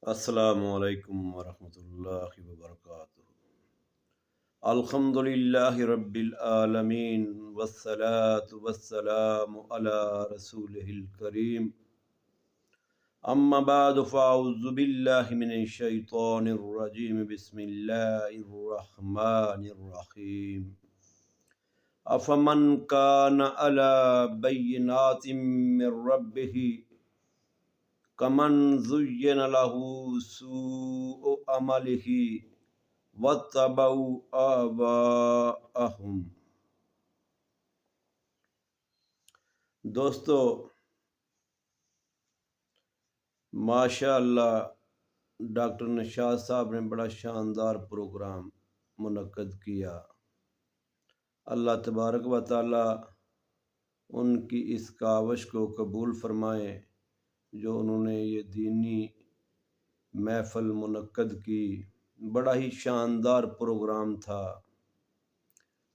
السلام علیکم ورحمۃ اللہ وبرکاتہ۔ الحمد للہ رب العالمین والصلاة والسلام علی رسولہ الکریم، اما بعد فاعوذ باللہ من الشیطان الرجیم، بسم اللہ الرحمن الرحیم۔ افمن کان علی بینات من ربہ کمن زین لہ سوء عملہ واتبعوا آباءہم۔ دوستو، ماشاء اللہ ڈاکٹر نشاط صاحب نے بڑا شاندار پروگرام منعقد کیا۔ اللہ تبارک و تعالی ان کی اس کاوش کو قبول فرمائے جو انہوں نے یہ دینی محفل منعقد کی۔ بڑا ہی شاندار پروگرام تھا،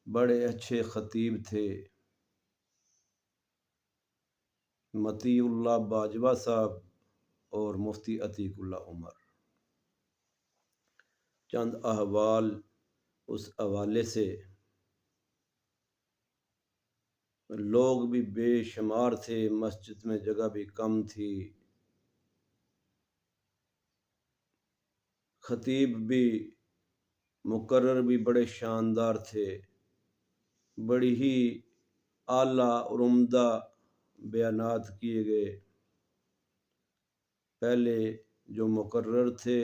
بڑے اچھے خطیب تھے، مطیع اللہ باجوہ صاحب اور مفتی عتیق اللہ عمر۔ چند احوال اس حوالے سے، لوگ بھی بے شمار تھے، مسجد میں جگہ بھی کم تھی، خطیب بھی مقرر بھی بڑے شاندار تھے، بڑی ہی اعلیٰ اور عمدہ بیانات کیے گئے۔ پہلے جو مقرر تھے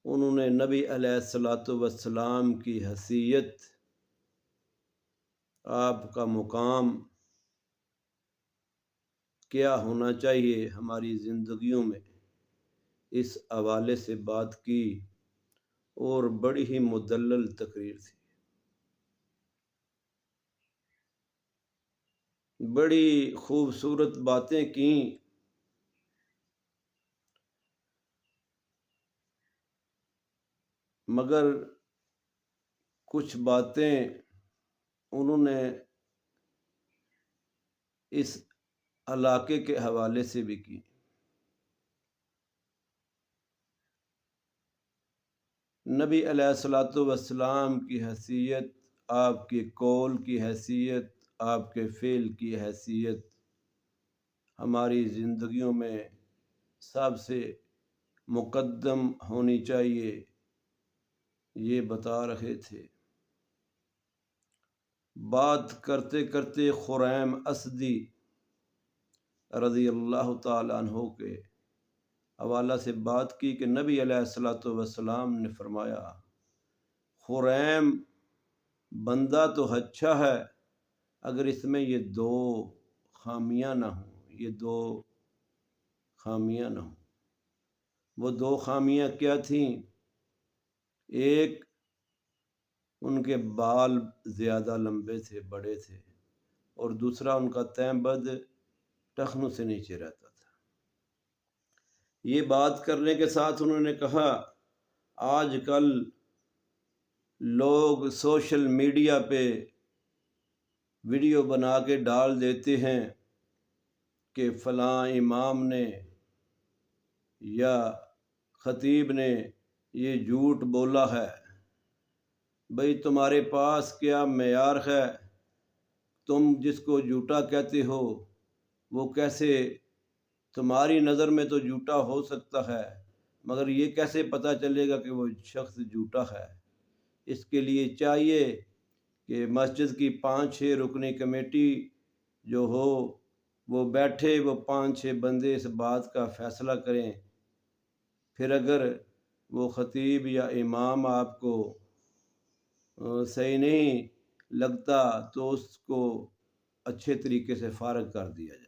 انہوں نے نبی علیہ الصلوۃ والسلام کی حیثیت، آپ کا مقام کیا ہونا چاہیے ہماری زندگیوں میں، اس حوالے سے بات کی اور بڑی ہی مدلل تقریر تھی، بڑی خوبصورت باتیں کیں۔ مگر کچھ باتیں انہوں نے اس علاقے کے حوالے سے بھی کی۔ نبی علیہ الصلوۃ والسلام کی حیثیت، آپ کے قول کی حیثیت، آپ کے فعل کی حیثیت ہماری زندگیوں میں سب سے مقدم ہونی چاہیے، یہ بتا رہے تھے۔ بات کرتے کرتے خریم اسدی رضی اللہ تعالیٰ عنہ کے حوالہ سے بات کی کہ نبی علیہ الصلوۃ والسلام نے فرمایا، خریم بندہ تو اچھا ہے اگر اس میں یہ دو خامیاں نہ ہوں، وہ دو خامیاں کیا تھیں؟ ایک، ان کے بال زیادہ لمبے تھے، بڑے تھے، اور دوسرا ان کا تیمبد ٹخنوں سے نیچے رہتا تھا۔ یہ بات کرنے کے ساتھ انہوں نے کہا، آج کل لوگ سوشل میڈیا پہ ویڈیو بنا کے ڈال دیتے ہیں کہ فلاں امام نے یا خطیب نے یہ جھوٹ بولا ہے۔ بھئی تمہارے پاس کیا معیار ہے؟ تم جس کو جھوٹا کہتے ہو وہ کیسے، تمہاری نظر میں تو جھوٹا ہو سکتا ہے مگر یہ کیسے پتہ چلے گا کہ وہ شخص جھوٹا ہے؟ اس کے لیے چاہیے کہ مسجد کی 5-6 رکنی کمیٹی جو ہو وہ بیٹھے، وہ 5-6 بندے اس بات کا فیصلہ کریں، پھر اگر وہ خطیب یا امام آپ کو صحیح نہیں لگتا تو اس کو اچھے طریقے سے فارغ کر دیا جائے۔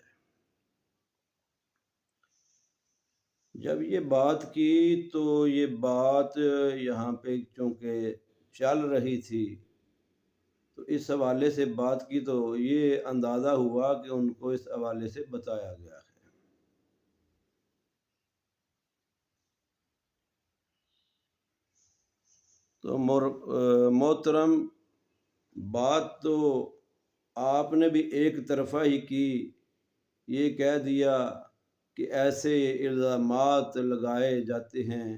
جب یہ بات کی تو یہ بات یہاں پہ چونکہ چل رہی تھی تو اس حوالے سے بات کی تو یہ اندازہ ہوا کہ ان کو اس حوالے سے بتایا گیا ہے۔ تو محترم، بات تو آپ نے بھی ایک طرفہ ہی کی، یہ کہہ دیا کہ ایسے الزامات لگائے جاتے ہیں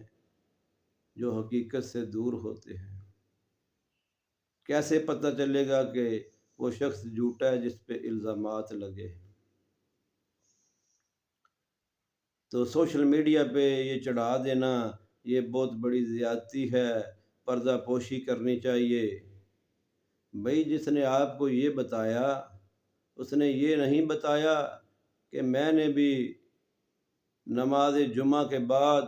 جو حقیقت سے دور ہوتے ہیں۔ کیسے پتہ چلے گا کہ وہ شخص جھوٹا ہے جس پہ الزامات لگے ہیں؟ تو سوشل میڈیا پہ یہ چڑھا دینا یہ بہت بڑی زیادتی ہے، پردہ پوشی کرنی چاہیے۔ بھائی جس نے آپ کو یہ بتایا اس نے یہ نہیں بتایا کہ میں نے بھی نماز جمعہ کے بعد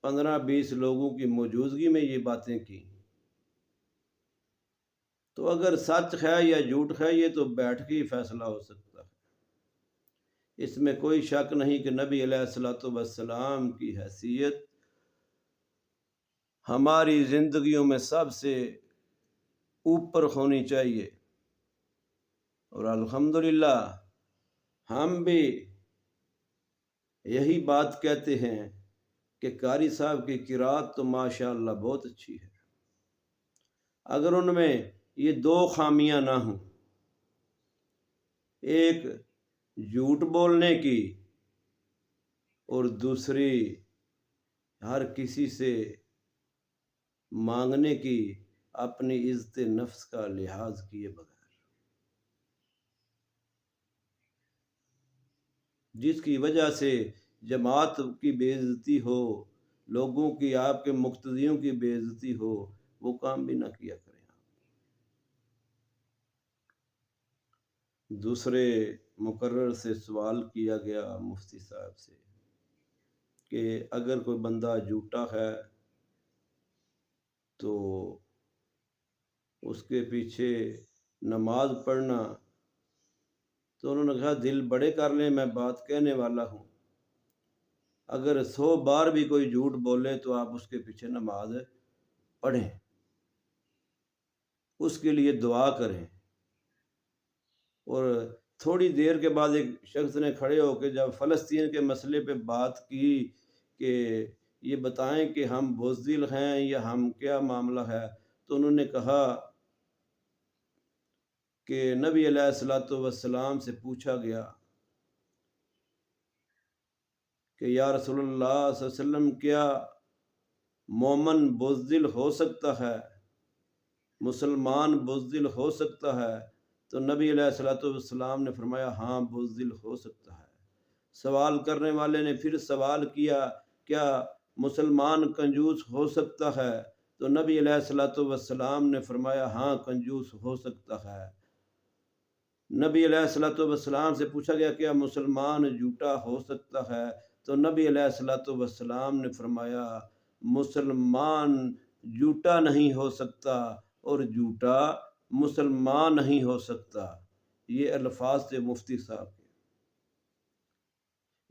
15-20 لوگوں کی موجودگی میں یہ باتیں کی۔ تو اگر سچ ہے یا جھوٹ ہے یہ تو بیٹھ کے ہی فیصلہ ہو سکتا ہے۔ اس میں کوئی شک نہیں کہ نبی علیہ الصلوۃ والسلام کی حیثیت ہماری زندگیوں میں سب سے اوپر ہونی چاہیے، اور الحمدللہ ہم بھی یہی بات کہتے ہیں کہ قاری صاحب کی قرات تو ماشاءاللہ بہت اچھی ہے۔ اگر ان میں یہ دو خامیاں نہ ہوں، ایک جھوٹ بولنے کی اور دوسری ہر کسی سے مانگنے کی اپنی عزت نفس کا لحاظ کیے بغیر، جس کی وجہ سے جماعت کی بے عزتی ہو، لوگوں کی، آپ کے مقتدیوں کی بے عزتی ہو، وہ کام بھی نہ کیا کریں۔ دوسرے مقرر سے سوال کیا گیا مفتی صاحب سے کہ اگر کوئی بندہ جھوٹا ہے تو اس کے پیچھے نماز پڑھنا، تو انہوں نے کہا دل بڑے کر لیں، میں بات کہنے والا ہوں، اگر 100 بار بھی کوئی جھوٹ بولے تو آپ اس کے پیچھے نماز پڑھیں، اس کے لیے دعا کریں۔ اور تھوڑی دیر کے بعد ایک شخص نے کھڑے ہو کے جب فلسطین کے مسئلے پہ بات کی کہ یہ بتائیں کہ ہم بزدل ہیں یا ہم کیا معاملہ ہے، تو انہوں نے کہا کہ نبی علیہ الصلوۃ والسلام سے پوچھا گیا کہ یا رسول اللہ صلی اللہ علیہ وسلم کیا مومن بزدل ہو سکتا ہے، مسلمان بزدل ہو سکتا ہے؟ تو نبی علیہ الصلوۃ والسلام نے فرمایا ہاں بزدل ہو سکتا ہے۔ سوال کرنے والے نے پھر سوال کیا کیا مسلمان کنجوس ہو سکتا ہے؟ تو نبی علیہ الصلوۃ والسلام نے فرمایا ہاں کنجوس ہو سکتا ہے۔ نبی علیہ الصلوۃ والسلام سے پوچھا گیا کیا مسلمان جھوٹا ہو سکتا ہے؟ تو نبی علیہ الصلوۃ والسلام نے فرمایا مسلمان جھوٹا نہیں ہو سکتا اور جھوٹا مسلمان نہیں ہو سکتا۔ یہ الفاظ تھے مفتی صاحب کے۔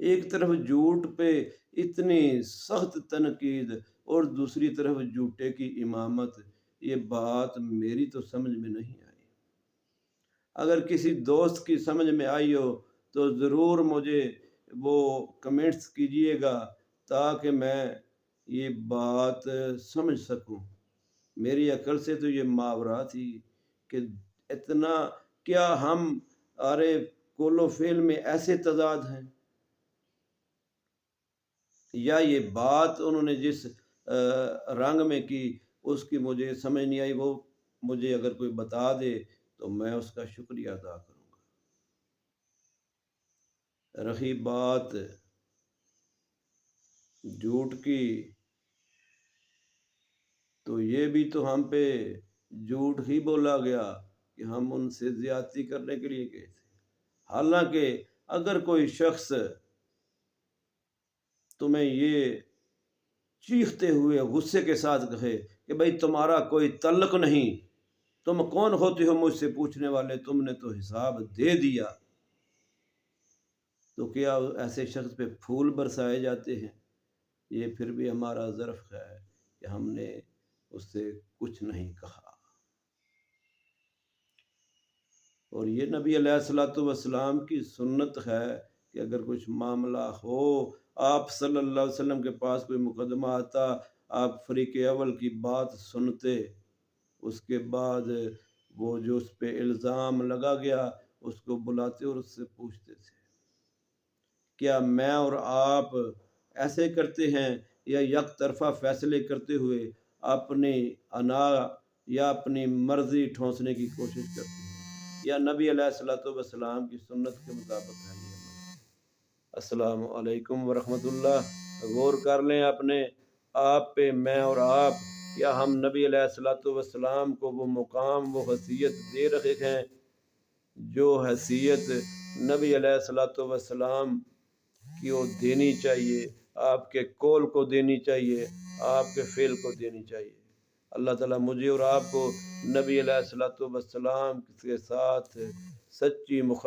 ایک طرف جھوٹ پہ اتنی سخت تنقید اور دوسری طرف جھوٹے کی امامت، یہ بات میری تو سمجھ میں نہیں آئی۔ اگر کسی دوست کی سمجھ میں آئی ہو تو ضرور مجھے وہ کمنٹس کیجئے گا تاکہ میں یہ بات سمجھ سکوں۔ میری عقل سے تو یہ ماورا تھی کہ اتنا کیا ہم ارے قول و فعل میں ایسے تضاد ہیں، یا یہ بات انہوں نے جس رنگ میں کی اس کی مجھے سمجھ نہیں آئی، وہ مجھے اگر کوئی بتا دے تو میں اس کا شکریہ ادا کروں گا۔ رہی بات جھوٹ کی، تو یہ بھی تو ہم پہ جھوٹ ہی بولا گیا کہ ہم ان سے زیادتی کرنے کے لیے گئے تھے۔ حالانکہ اگر کوئی شخص تمہیں یہ چیختے ہوئے غصے کے ساتھ کہے کہ بھئی تمہارا کوئی تعلق نہیں، تم کون ہوتے ہو مجھ سے پوچھنے والے، تم نے تو حساب دے دیا، تو کیا ایسے شخص پہ پھول برسائے جاتے ہیں؟ یہ پھر بھی ہمارا ظرف ہے کہ ہم نے اس سے کچھ نہیں کہا۔ اور یہ نبی علیہ الصلوۃ والسلام کی سنت ہے کہ اگر کچھ معاملہ ہو، آپ صلی اللہ علیہ وسلم کے پاس کوئی مقدمہ آتا، آپ فریق اول کی بات سنتے، اس کے بعد وہ جو اس پہ الزام لگا گیا اس کو بلاتے اور اس سے پوچھتے تھے کیا میں اور آپ ایسے کرتے ہیں یا یک طرفہ فیصلے کرتے ہوئے اپنی انا یا اپنی مرضی ٹھونسنے کی کوشش کرتے ہیں، یا نبی علیہ الصلوۃ والسلام کی سنت کے مطابق ہے یہ عمل؟ السلام علیکم ورحمۃ اللہ۔ غور کر لیں اپنے آپ پہ، میں اور آپ، کیا ہم نبی علیہ الصلوۃ والسلام کو وہ مقام، وہ حیثیت دے رہے ہیں جو حیثیت نبی علیہ الصلوۃ والسلام کی وہ دینی چاہیے، آپ کے قول کو دینی چاہیے، آپ کے فعل کو دینی چاہیے۔ اللہ تعالیٰ مجھے اور آپ کو نبی علیہ الصلوۃ والسلام کے ساتھ سچی محبت